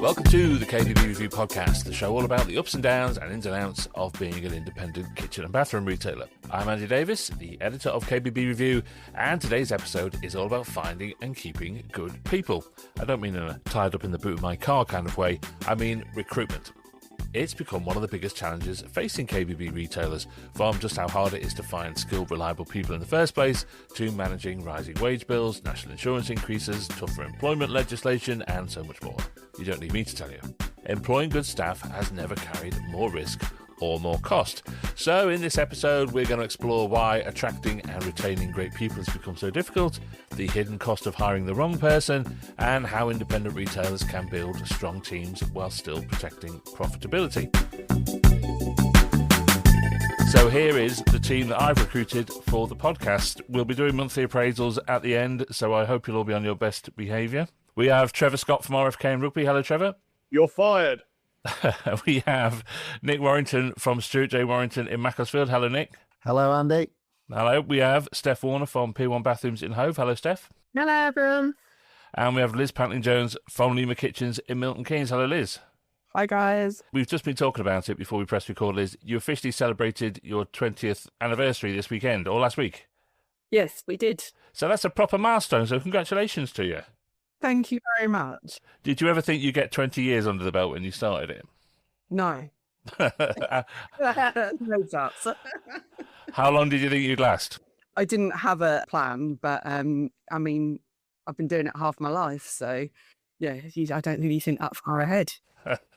Welcome to the KBB Review podcast, the show all about the ups and downs and ins and outs of being an independent kitchen and bathroom retailer. I'm Andy Davis, the editor of KBB Review, and today's episode is all about finding and keeping good people. I don't mean in a tied up in the boot of my car kind of way, I mean recruitment. It's become one of the biggest challenges facing KBB retailers, from just how hard it is to find skilled, reliable people in the first place, to managing rising wage bills, national insurance increases, tougher employment legislation, and so much more. You don't need me to tell you. Employing good staff has never carried more risk or more cost. So in this episode, we're going to explore why attracting and retaining great people has become so difficult, the hidden cost of hiring the wrong person, and how independent retailers can build strong teams while still protecting profitability. So here is the team that I've recruited for the podcast. We'll be doing monthly appraisals at the end, so I hope you'll all be on your best behaviour. We have Trevor Scott from RFK and Rugby. Hello, Trevor. You're fired. We have Nick Warrington from Stuart J. Warrington in Macclesfield. Hello, Nick. Hello, Andy. Hello. We have Steph Warner from P1 Bathrooms in Hove. Hello, Steph. Hello, everyone. And we have Liz Pantling-Jones from Lima Kitchens in Milton Keynes. Hello, Liz. Hi, guys. We've just been talking about it before we press record, Liz. You officially celebrated your 20th anniversary this weekend, or last week. Yes, we did. So that's a proper milestone, so congratulations to you. Thank you very much. Did you ever think you'd get 20 years under the belt when you started it? No. No chance. How long did you think you'd last? I didn't have a plan, but I mean, I've been doing it half my life, so yeah, I don't really think that far ahead.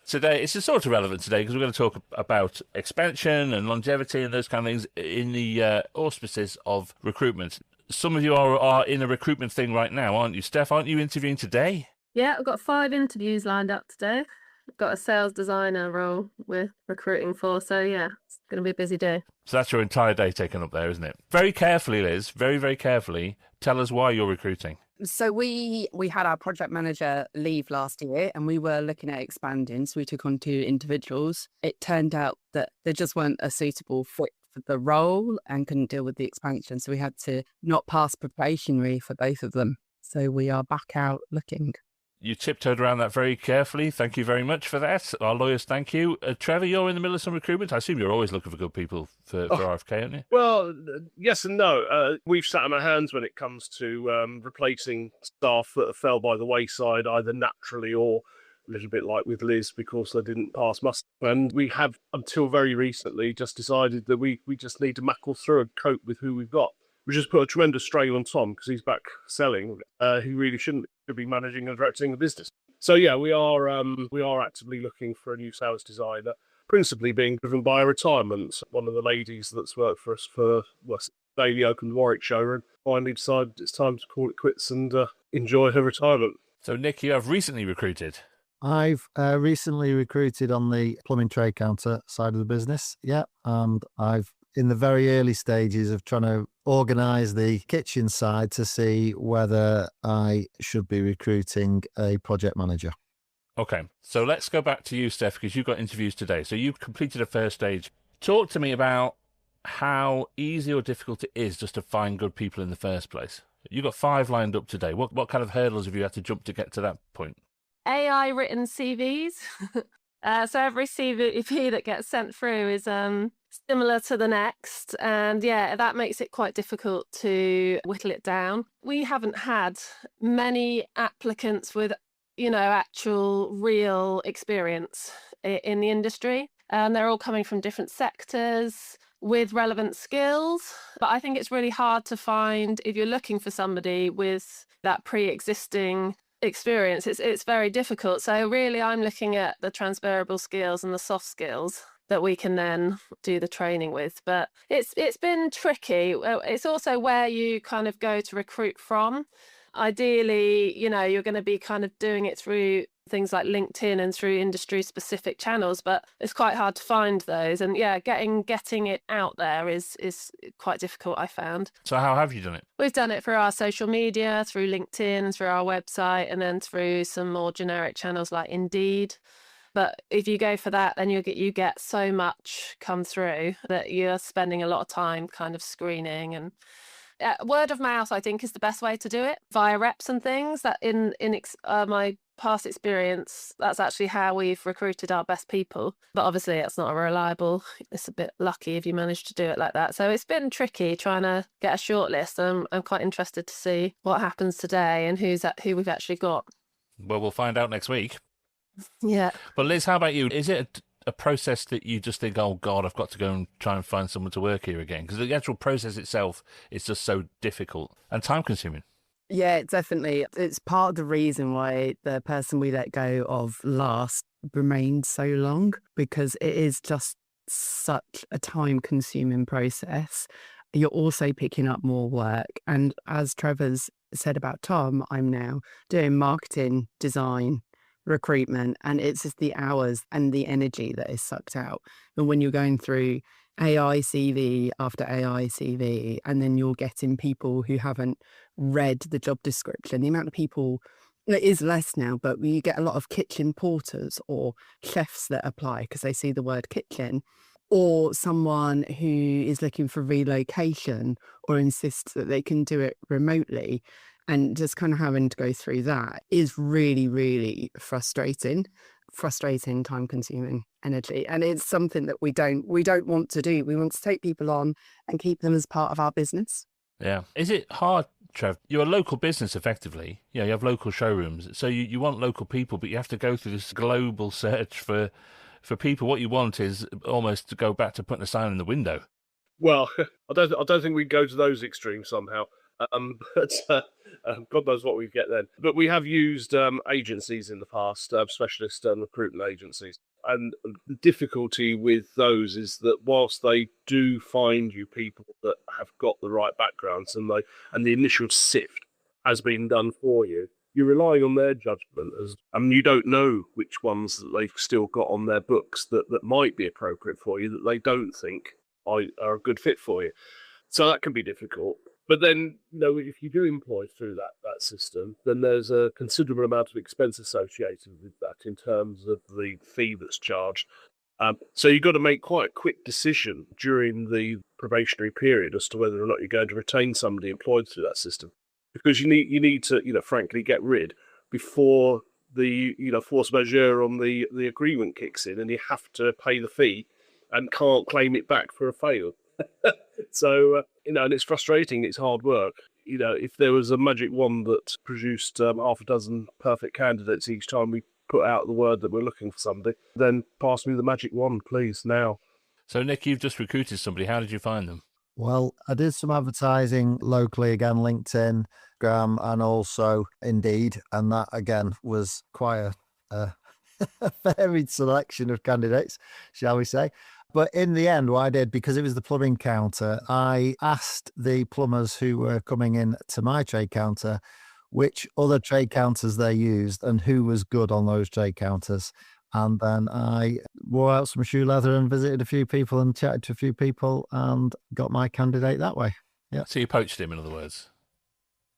Today, it's sort of relevant today because we're going to talk about expansion and longevity and those kind of things in the auspices of recruitment. Some of you are in a recruitment thing right now, aren't you? Steph, aren't you interviewing today? Yeah, I've got 5 interviews lined up today. I've got a sales designer role we're recruiting for, so yeah, it's going to be a busy day. So that's your entire day taken up there, isn't it? Very carefully, Liz, very, very carefully, tell us why you're recruiting. So we had our project manager leave last year and we were looking at expanding, so we took on 2 individuals. It turned out that they just weren't a suitable fit for the role and couldn't deal with the expansion, so we had to not pass probationary for both of them. So we are back out looking. You tiptoed around that very carefully. Thank you very much for that. Our lawyers, thank you. Trevor, you're in the middle of some recruitment. I assume you're always looking for good people for RFK, aren't you? Well, yes and no. We've sat on our hands when it comes to replacing staff that fell by the wayside, either naturally or a little bit like with Liz, because they didn't pass muster. And we have, until very recently, just decided that we just need to muckle through and cope with who we've got. We just put a tremendous strain on Tom because he's back selling. He really shouldn't be managing and directing the business. So yeah, we are actively looking for a new sales designer, principally being driven by a retirement. One of the ladies that's worked for us for Daily opened the Warwick showroom finally decided it's time to call it quits and enjoy her retirement. So Nick, you have recently recruited. I've recently recruited on the plumbing trade counter side of the business. Yeah, and I've in the very early stages of trying to organise the kitchen side to see whether I should be recruiting a project manager. Okay, so let's go back to you, Steph, because you've got interviews today. So you've completed a first stage. Talk to me about how easy or difficult it is just to find good people in the first place. You've got 5 lined up today. What kind of hurdles have you had to jump to get to that point? AI written CVs. So every CV that gets sent through is similar to the next. And yeah, that makes it quite difficult to whittle it down. We haven't had many applicants with, actual real experience in the industry. And they're all coming from different sectors with relevant skills. But I think it's really hard to find, if you're looking for somebody with that pre-existing experience, it's very difficult. So really I'm looking at the transferable skills and the soft skills that we can then do the training with. But it's been tricky. It's also where you kind of go to recruit from. Ideally, you're going to be kind of doing it through things like LinkedIn and through industry specific channels, but it's quite hard to find those. And yeah, getting it out there is quite difficult, I found. So how have you done it? We've done it through our social media, through LinkedIn, through our website, and then through some more generic channels like Indeed. But if you go for that, then you get so much come through that you're spending a lot of time kind of screening. And word of mouth, I think, is the best way to do it via reps and things. That in my past experience, that's actually how we've recruited our best people. But obviously it's not reliable. It's a bit lucky if you manage to do it like that. So it's been tricky trying to get a shortlist. I'm quite interested to see what happens today and who we've actually got. Well, we'll find out next week. Yeah. But Liz, how about you? Is it a process that you just think, oh God, I've got to go and try and find someone to work here again? Because the actual process itself is just so difficult and time consuming. Yeah, definitely. It's part of the reason why the person we let go of last remained so long, because it is just such a time consuming process. You're also picking up more work. And as Trevor's said about Tom, I'm now doing marketing, design, recruitment, and it's just the hours and the energy that is sucked out. And when you're going through AI CV after AI CV, and then you're getting people who haven't read the job description, the amount of people, it is less now, but you get a lot of kitchen porters or chefs that apply because they see the word kitchen, or someone who is looking for relocation or insists that they can do it remotely. And just kind of having to go through that is really, really frustrating, time consuming energy. And it's something that we don't want to do. We want to take people on and keep them as part of our business. Yeah. Is it hard, Trev? You're a local business, effectively. You have local showrooms. So you want local people, but you have to go through this global search for people. What you want is almost to go back to putting a sign in the window. Well, I don't think we go to those extremes somehow. But God knows what we get then. But we have used agencies in the past, specialist recruitment agencies. And the difficulty with those is that whilst they do find you people that have got the right backgrounds and the initial sift has been done for you, you're relying on their judgment, and you don't know which ones that they've still got on their books that might be appropriate for you, that they don't think are a good fit for you. So that can be difficult. But then, if you do employ through that system, then there's a considerable amount of expense associated with that in terms of the fee that's charged. So you've got to make quite a quick decision during the probationary period as to whether or not you're going to retain somebody employed through that system, because you need to, frankly, get rid before the force majeure on the agreement kicks in, and you have to pay the fee and can't claim it back for a fail. So, and it's frustrating, it's hard work. If there was a magic wand that produced half a dozen perfect candidates each time we put out the word that we're looking for somebody, then pass me the magic wand, please, now. So, Nick, you've just recruited somebody. How did you find them? Well, I did some advertising locally, again, LinkedIn, Graham, and also Indeed. And that, again, was quite a varied selection of candidates, shall we say. But in the end, what I did, because it was the plumbing counter, I asked the plumbers who were coming in to my trade counter which other trade counters they used and who was good on those trade counters. And then I wore out some shoe leather and visited a few people and chatted to a few people and got my candidate that way. Yeah. So you poached him, in other words.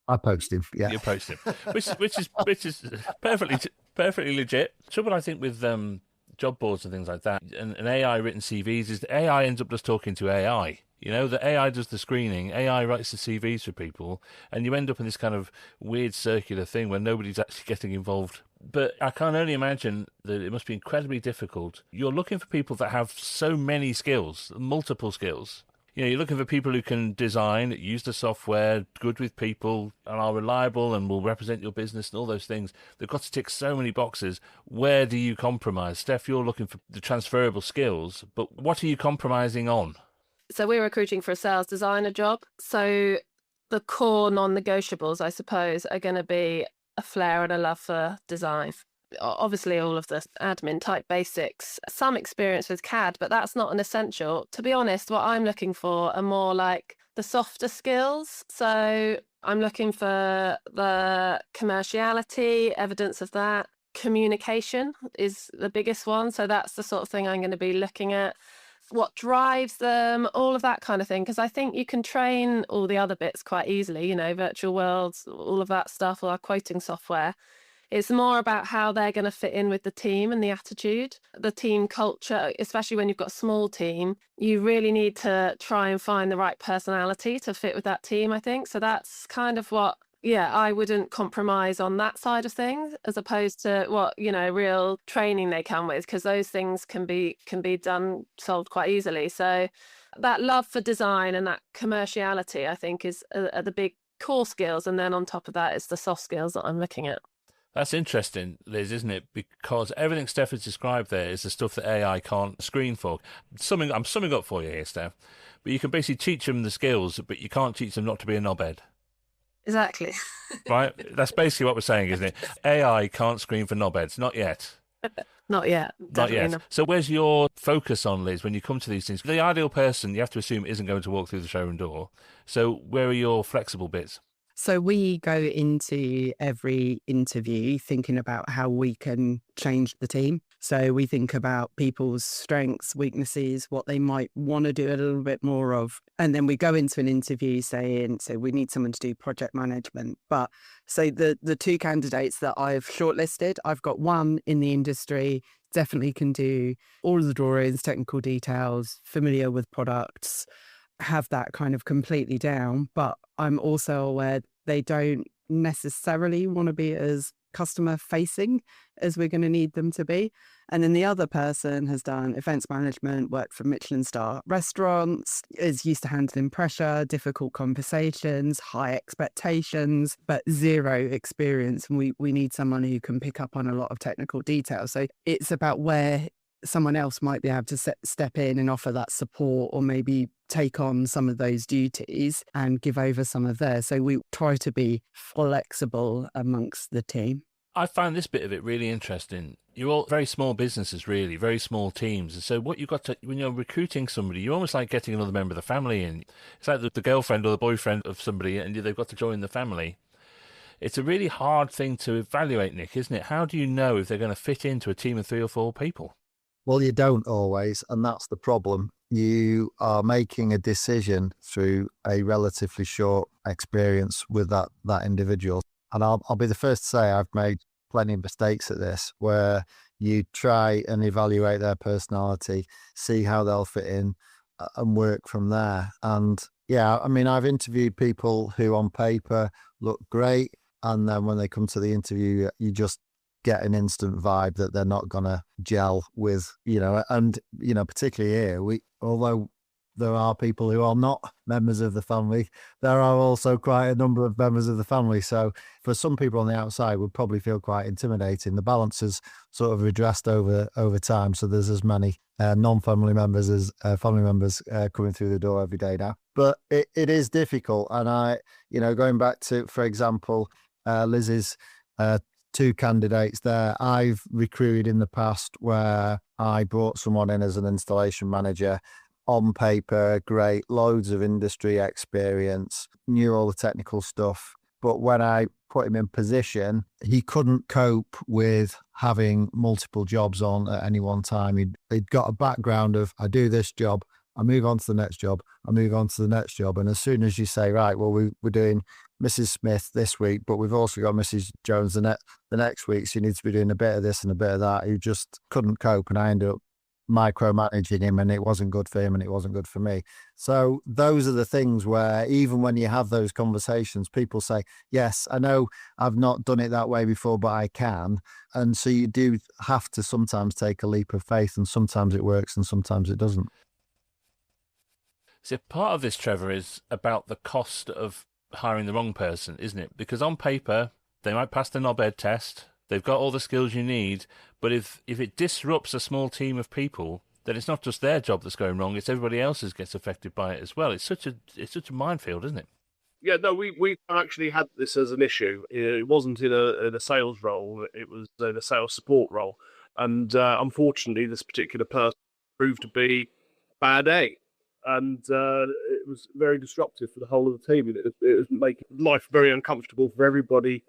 I poached him. Yeah. You poached him, which is perfectly legit. Trouble, I think, with job boards and things like that, and AI written CVs is that AI ends up just talking to AI. The AI does the screening, AI writes the CVs for people, and you end up in this kind of weird circular thing where nobody's actually getting involved. But I can only imagine that it must be incredibly difficult. You're looking for people that have so many skills, multiple skills. You're looking for people who can design, use the software, good with people, and are reliable and will represent your business and all those things. They've got to tick so many boxes. Where do you compromise? Steph, you're looking for the transferable skills, but what are you compromising on? So we're recruiting for a sales designer job. So the core non-negotiables, I suppose, are going to be a flair and a love for design. Obviously, all of the admin type basics, some experience with CAD, but that's not an essential. To be honest, what I'm looking for are more like the softer skills. So I'm looking for the commerciality, evidence of that. Communication is the biggest one. So that's the sort of thing I'm going to be looking at. What drives them, all of that kind of thing. Because I think you can train all the other bits quite easily, virtual worlds, all of that stuff, or our quoting software. It's more about how they're going to fit in with the team and the attitude, the team culture, especially when you've got a small team. You really need to try and find the right personality to fit with that team, I think. So that's kind of what yeah, I wouldn't compromise on that side of things as opposed to what, real training they come with, because those things can be solved quite easily. So that love for design and that commerciality, I think, are the big core skills. And then on top of that, it's the soft skills that I'm looking at. That's interesting, Liz, isn't it? Because everything Steph has described there is the stuff that AI can't screen for. I'm summing up for you here, Steph. But you can basically teach them the skills, but you can't teach them not to be a knobhead. Exactly. Right? That's basically what we're saying, isn't it? AI can't screen for knobheads. Not yet. Not yet. Not yet. Not. So where's your focus on, Liz, when you come to these things? The ideal person, you have to assume, isn't going to walk through the showroom door. So where are your flexible bits? So we go into every interview thinking about how we can change the team. So we think about people's strengths, weaknesses, what they might want to do a little bit more of. And then we go into an interview saying, so we need someone to do project management. But so the two candidates that I've shortlisted, I've got one in the industry, definitely can do all of the drawings, technical details, familiar with products, have that kind of completely down, but I'm also aware they don't necessarily want to be as customer facing as we're going to need them to be. And then the other person has done events management, worked for Michelin star restaurants, is used to handling pressure, difficult conversations, high expectations, but zero experience. And we need someone who can pick up on a lot of technical detail. So it's about where someone else might be able to step in and offer that support, or maybe take on some of those duties and give over some of theirs. So we try to be flexible amongst the team. I found this bit of it really interesting. You're all very small businesses, really, very small teams. And so what you've got to, when you're recruiting somebody, you're almost like getting another member of the family in. It's like the girlfriend or the boyfriend of somebody, and they've got to join the family. It's a really hard thing to evaluate, Nick, isn't it? How do you know if they're going to fit into a team of 3 or 4 people? Well, you don't always, and that's the problem. You are making a decision through a relatively short experience with that individual. And I'll be the first to say I've made plenty of mistakes at this, where you try and evaluate their personality, see how they'll fit in, and work from there. And yeah, I mean, I've interviewed people who on paper look great, and then when they come to the interview, you just get an instant vibe that they're not going to gel with, and, particularly here, although there are people who are not members of the family, there are also quite a number of members of the family. So for some people on the outside would probably feel quite intimidating. The balance is sort of redressed over time. So there's as many non-family members as family members coming through the door every day now. But it is difficult. And going back to, for example, Liz's 2 candidates there, I've recruited in the past where I brought someone in as an installation manager. On paper, great, loads of industry experience, knew all the technical stuff. But when I put him in position, he couldn't cope with having multiple jobs on at any one time. He'd got a background of, I do this job, I move on to the next job, I move on to the next job. And as soon as you say, right, well, we're doing Mrs. Smith this week, but we've also got Mrs. Jones the next week, so you need to be doing a bit of this and a bit of that. He just couldn't cope, and I ended up micromanaging him, and it wasn't good for him and it wasn't good for me. So those are the things where even when you have those conversations, people say, yes, I know I've not done it that way before, but I can. And so you do have to sometimes take a leap of faith, and sometimes it works and sometimes it doesn't. So part of this, Trevor, is about the cost of hiring the wrong person, isn't it? Because on paper, they might pass the knobhead test, they've got all the skills you need, but if it disrupts a small team of people, then it's not just their job that's going wrong, it's everybody else's gets affected by it as well. It's such a minefield, isn't it? Yeah, no, we actually had this as an issue. It wasn't in a sales role, it was in a sales support role. And unfortunately, this particular person proved to be bad egg. And it was very disruptive for the whole of the team. It was making life very uncomfortable for everybody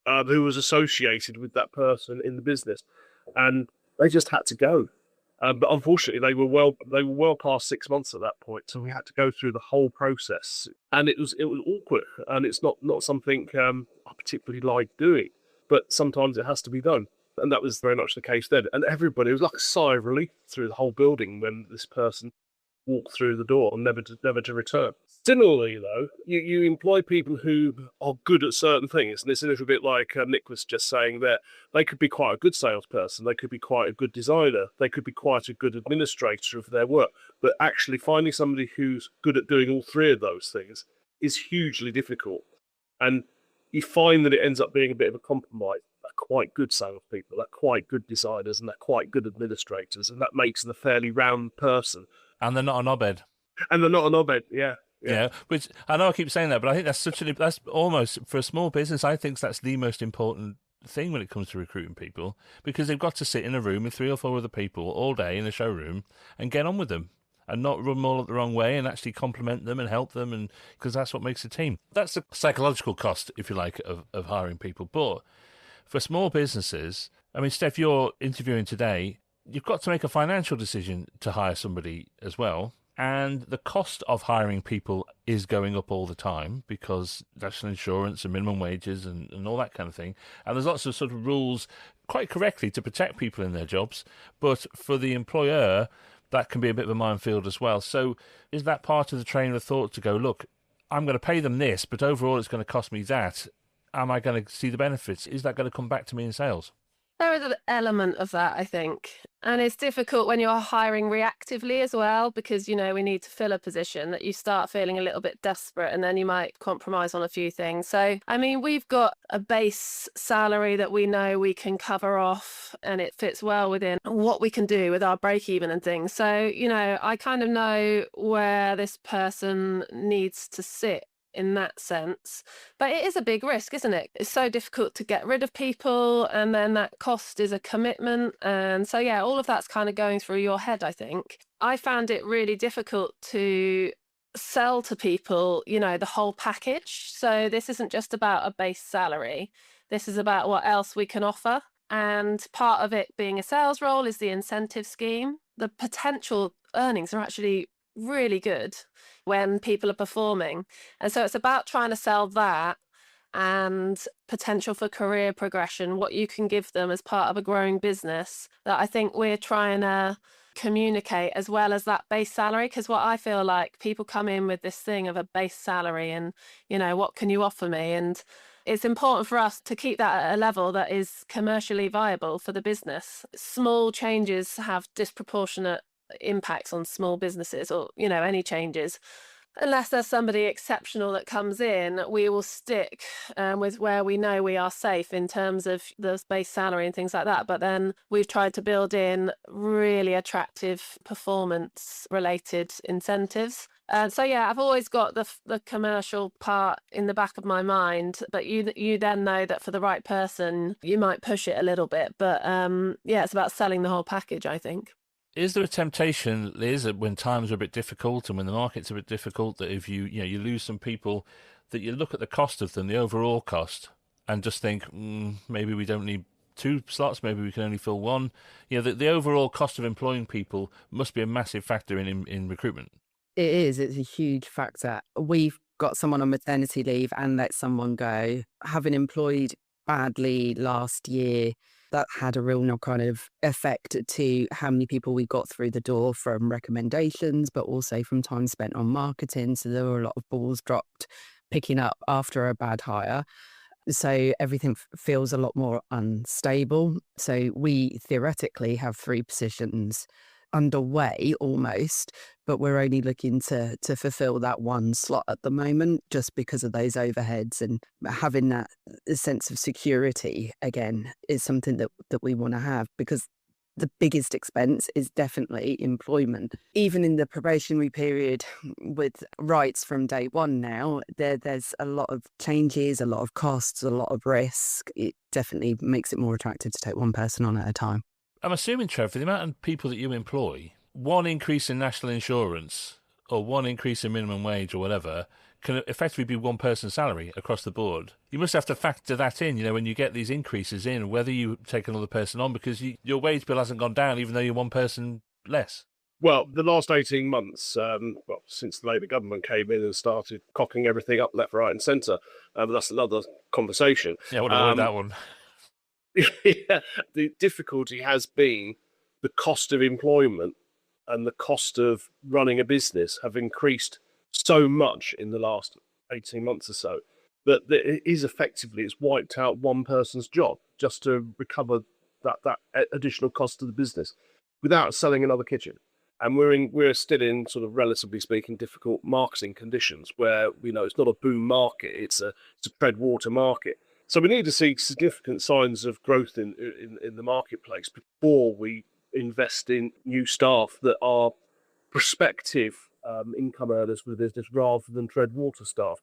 who was associated with that person in the business, and they just had to go. But unfortunately, they were well past 6 months at that point, so we had to go through the whole process, and it was awkward, and it's not something I particularly like doing, but sometimes it has to be done, and that was very much the case then. And everybody, it was like a sigh of relief through the whole building when this person walked through the door and never to return. Similarly, though, you employ people who are good at certain things, and it's a little bit like Nick was just saying there. They could be quite a good salesperson, they could be quite a good designer, they could be quite a good administrator of their work, but actually finding somebody who's good at doing all three of those things is hugely difficult. And you find that it ends up being a bit of a compromise. They're quite good salespeople, they're quite good designers, and they're quite good administrators, and that makes them a fairly round person. And they're not a knobhead. And they're not a knobhead, yeah. Yeah, which I know I keep saying that, but I think that's almost, for a small business, I think that's the most important thing when it comes to recruiting people, because they've got to sit in a room with 3 or 4 other people all day in a showroom and get on with them and not run them all the wrong way, and actually compliment them and help them, and because that's what makes a team. That's the psychological cost, if you like, of hiring people. But for small businesses, I mean, Steph, you're interviewing today, you've got to make a financial decision to hire somebody as well. And the cost of hiring people is going up all the time because national insurance and minimum wages and all that kind of thing. And there's lots of sort of rules, quite correctly, to protect people in their jobs. But for the employer, that can be a bit of a minefield as well. So is that part of the train of thought to go, look, I'm going to pay them this, but overall it's going to cost me that. Am I going to see the benefits? Is that going to come back to me in sales? There is an element of that, I think. And it's difficult when you're hiring reactively as well, because, we need to fill a position that you start feeling a little bit desperate, and then you might compromise on a few things. So, I mean, we've got a base salary that we know we can cover off, and it fits well within what we can do with our break even and things. So, I kind of know where this person needs to sit in that sense, but it is a big risk, isn't it? It's so difficult to get rid of people, and then that cost is a commitment, and so all of that's kind of going through your head. I think I found it really difficult to sell to people, the whole package. So this isn't just about a base salary, this is about what else we can offer, and part of it being a sales role is the incentive scheme. The potential earnings are actually really good when people are performing, and so it's about trying to sell that and potential for career progression, what you can give them as part of a growing business, that I think we're trying to communicate, as well as that base salary. Because what I feel like, people come in with this thing of a base salary and what can you offer me, and it's important for us to keep that at a level that is commercially viable for the business. Small changes have disproportionate impacts on small businesses, or any changes. Unless there's somebody exceptional that comes in, we will stick with where we know we are safe in terms of the base salary and things like that. But then we've tried to build in really attractive performance related incentives. So I've always got the commercial part in the back of my mind, but you then know that for the right person you might push it a little bit, but it's about selling the whole package, I think. Is there a temptation, Liz, when times are a bit difficult and when the market's a bit difficult, that if you lose some people, that you look at the cost of them, the overall cost, and just think, maybe we don't need 2 slots, maybe we can only fill 1? The overall cost of employing people must be a massive factor in recruitment. It is. It's a huge factor. We've got someone on maternity leave and let someone go. Having employed badly last year, that had a real knock-on of effect to how many people we got through the door from recommendations, but also from time spent on marketing. So there were a lot of balls dropped picking up after a bad hire. So everything feels a lot more unstable. So we theoretically have 3 positions underway almost, but we're only looking to fulfill that 1 slot at the moment, just because of those overheads, and having that sense of security again is something that we want to have, because the biggest expense is definitely employment. Even in the probationary period, with rights from day 1 now, there's a lot of changes, a lot of costs, a lot of risk. It definitely makes it more attractive to take 1 person on at a time. I'm assuming, Trevor, the amount of people that you employ, 1 increase in national insurance or 1 increase in minimum wage or whatever can effectively be 1 person's salary across the board. You must have to factor that in, when you get these increases in, whether you take another person on, because your wage bill hasn't gone down even though you're 1 person less. Well, the last 18 months, since the Labour government came in and started cocking everything up left, right and centre, but that's another conversation. Yeah, I would avoid that one. The difficulty has been the cost of employment and the cost of running a business have increased so much in the last 18 months or so that it is effectively, it's wiped out one person's job just to recover that additional cost to the business without selling another kitchen. And we're still in sort of, relatively speaking, difficult marketing conditions where, it's not a boom market, it's a tread water market. So we need to see significant signs of growth in the marketplace before we invest in new staff that are prospective income earners for the business rather than tread water staff,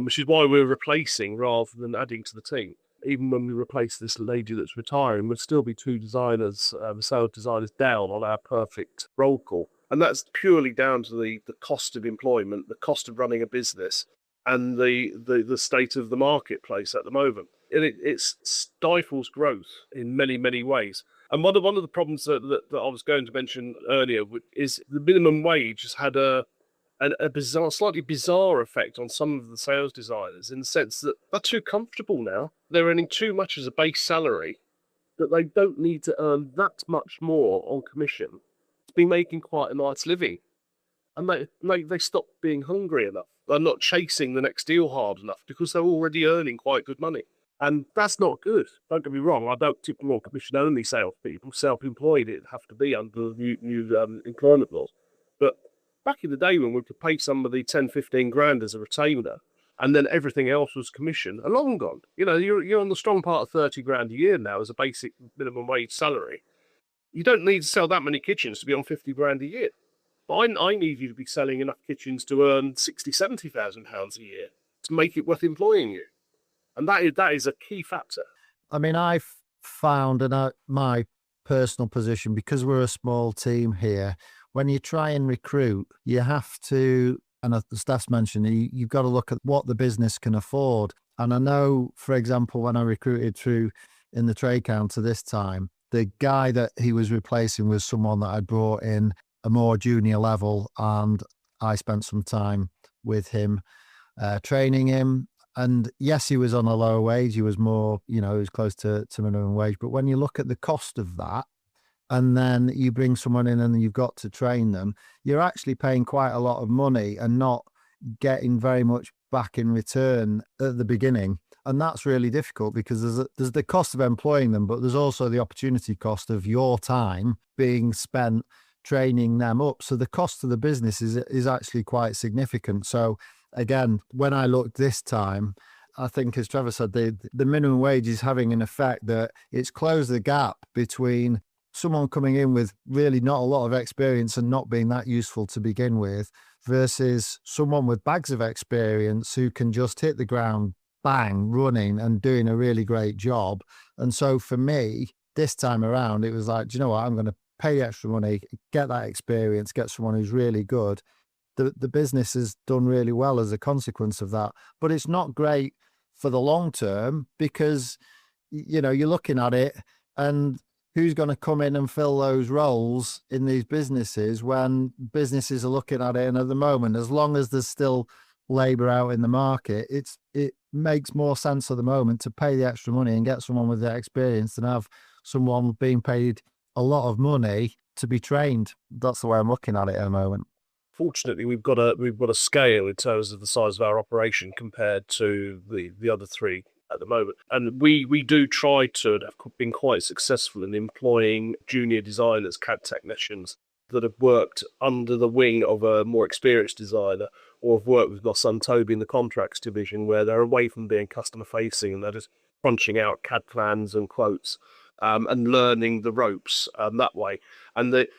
which is why we're replacing rather than adding to the team. Even when we replace this lady that's retiring, we'll still be 2 designers, sales designers down on our perfect roll call. And that's purely down to the cost of employment, the cost of running a business, and the state of the marketplace at the moment. It stifles growth in many, many ways. And one of the problems that I was going to mention earlier is the minimum wage has had a slightly bizarre effect on some of the sales designers, in the sense that they're too comfortable now. They're earning too much as a base salary, that they don't need to earn that much more on commission to be making quite a nice living. And they stop being hungry enough. They're not chasing the next deal hard enough because they're already earning quite good money. And that's not good. Don't get me wrong, I don't typically want commission-only salespeople. Self-employed, it'd have to be under the new employment laws. But back in the day when we could pay somebody 10, 15 grand as a retainer, and then everything else was commission, are long gone. You're on the strong part of 30 grand a year now as a basic minimum wage salary. You don't need to sell that many kitchens to be on 50 grand a year. But I need you to be selling enough kitchens to earn 60, 70,000 pounds a year to make it worth employing you. And that is a key factor. I mean, I've found in my personal position, because we're a small team here, when you try and recruit, you have to, and as Steph's mentioned, you've got to look at what the business can afford. And I know, for example, when I recruited through in the trade counter this time, the guy that he was replacing was someone that I brought in a more junior level, and I spent some time with him, training him. And yes, he was on a lower wage. He was more, he was close to minimum wage. But when you look at the cost of that, and then you bring someone in and you've got to train them, you're actually paying quite a lot of money and not getting very much back in return at the beginning. And that's really difficult, because there's the cost of employing them, but there's also the opportunity cost of your time being spent training them up. So the cost of the business is actually quite significant. So again, when I looked this time, I think, as Trevor said, the minimum wage is having an effect that it's closed the gap between someone coming in with really not a lot of experience and not being that useful to begin with, versus someone with bags of experience who can just hit the ground bang running and doing a really great job. And so for me, this time around, it was like, do you know what? I'm going to pay extra money, get that experience, get someone who's really good. The business has done really well as a consequence of that. But it's not great for the long term, because, you're looking at it and who's going to come in and fill those roles in these businesses when businesses are looking at it. And at the moment, as long as there's still labour out in the market, it makes more sense at the moment to pay the extra money and get someone with that experience than have someone being paid a lot of money to be trained. That's the way I'm looking at it at the moment. Fortunately, we've got a scale in terms of the size of our operation compared to the other three at the moment, and we do try to, and have been quite successful in employing junior designers, CAD technicians that have worked under the wing of a more experienced designer, or have worked with my son Toby in the contracts division, where they're away from being customer facing and they're just crunching out CAD plans and quotes. And learning the ropes that way. And the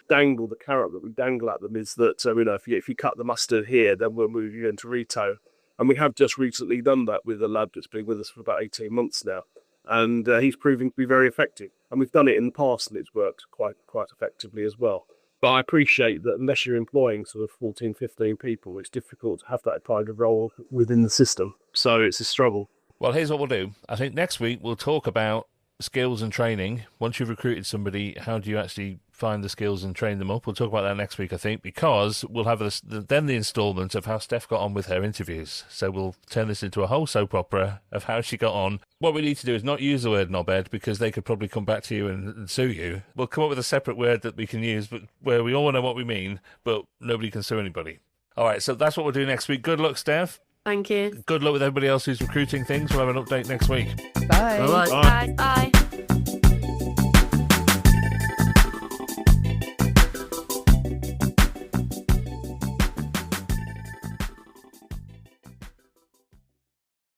carrot that we dangle at them is that, if you cut the mustard here, then we'll move you into retail. And we have just recently done that with a lad that's been with us for about 18 months now. And he's proving to be very effective. And we've done it in the past and it's worked quite effectively as well. But I appreciate that unless you're employing sort of 14, 15 people, it's difficult to have that kind of role within the system. So it's a struggle. Well, here's what we'll do. I think next week we'll talk about skills and training. Once you've recruited somebody, how do you actually find the skills and train them up? We'll talk about that next week, I think, because we'll have then the instalment of how Steph got on with her interviews. So we'll turn this into a whole soap opera of how she got on. What we need to do is not use the word knobhead, because they could probably come back to you and sue you. We'll come up with a separate word that we can use, but where we all know what we mean, but nobody can sue anybody. All right, so that's what we'll do next week. Good luck, Steph. Thank you. Good luck with everybody else who's recruiting things. We'll have an update next week. Bye. Bye-bye. Bye. Bye.